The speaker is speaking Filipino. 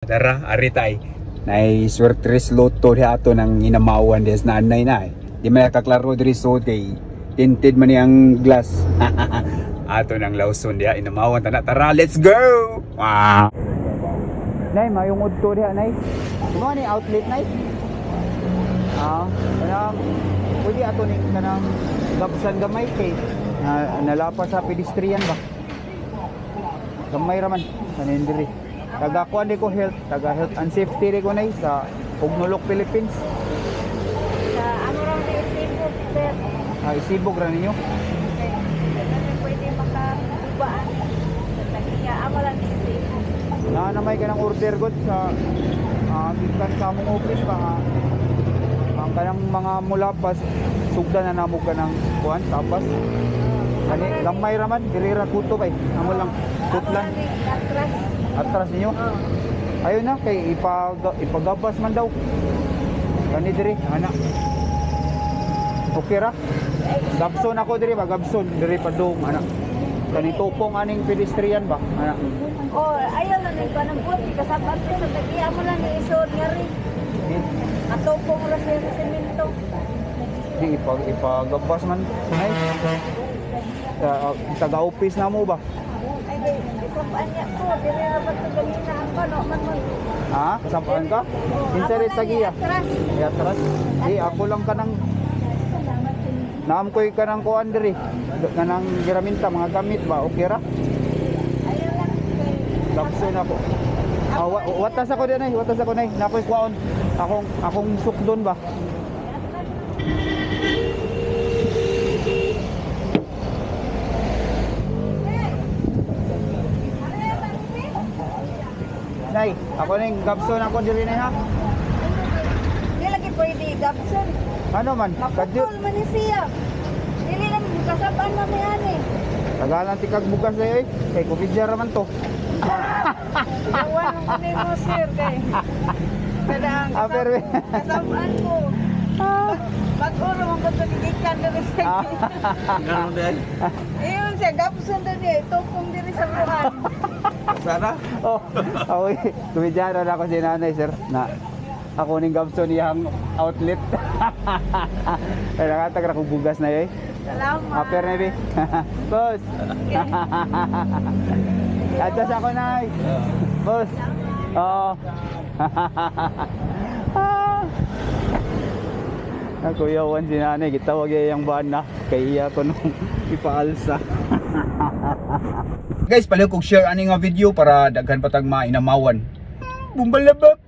Tara, arita ay. Nay swertres loto di ato ng inamawan des na anay na eh. Di man kaklaro diri so kay tinted man yang glass. Ato ng lawson dia inamawan tana. Tara, let's go. Wow. Nay mayong udto diha nay. Mo ni outlet nay. Kanang pwede ato ni kanang gabsan gamay kay nalapa sa pedestrian ba. Gamay raman kanin diri. Taga kuan di ko health, taga health and safety di ko nay sa Pugnulok, Philippines. Sa ano raw ni Isibog, sir? Isibog ra ninyo. Okay. Pwede makatubaan. Kaya amalan ni Isibog. Namay ka ng order god sa gikan sa among office ba ang kanang mga mulapas sugdan na namo ka ng kuan tapas. Kani gamay raman diri ra kuto bay. Amo lang tutlan. Atras ninyo? Ayun na kay ipagabas man daw. Kani diri ana. Okay ra? Gabson ako diri ba gabson diri padung ana. Kani tupong aning pedestrian ba ana. Oh, ayaw na ni panambot kasabat sa tagiya mo lang ni isod ngari. Atupong ra sa semento. Di ipagabas man nay. Taga office na mo ba? Kasampaan niya ko, dili na ba ito ganina ang kano man mo. Kasampaan ka? Inserit tagiya. Ya atras. Di ako lang kanang naamkoy ka ng kuan diri. Kanang giraminta mga gamit ba okay ra? Ayaw lang. Gabson ako. Watas ako din ay, watas ako nay. Nakoy kuan. Akong sukdon ba? Nay, ako ning gabson ako diri nay ha. Di lagi pwede gabson. Ano man? Maputol man ni siya. Dili lang kasapaan na may ani. Tagalan ti kag bugas ay kay kubidya ra man to. Yawan mo ni mo sir kay. Kadang kasapaan ko. Mag-uro mo ba ito gigikan diri sa Ganun din. Iyon siya, gabson na niya. Itupong diri sa buhan. Sana? Okay. Kumidyano na ako si nanay, sir. Na ako ning gabson niyang outlet. Kaya nakatag na kong bugas na yun. Salamat. Aper na yun. Boss! Atas ako, nay. Boss! Oo. Kuyawan si nanay. Gitawag yung ban na. Kaya ko nung ipaalsa. Guys, pala kong share ani nga video para daghan patag mainamawan. Bumbalabak!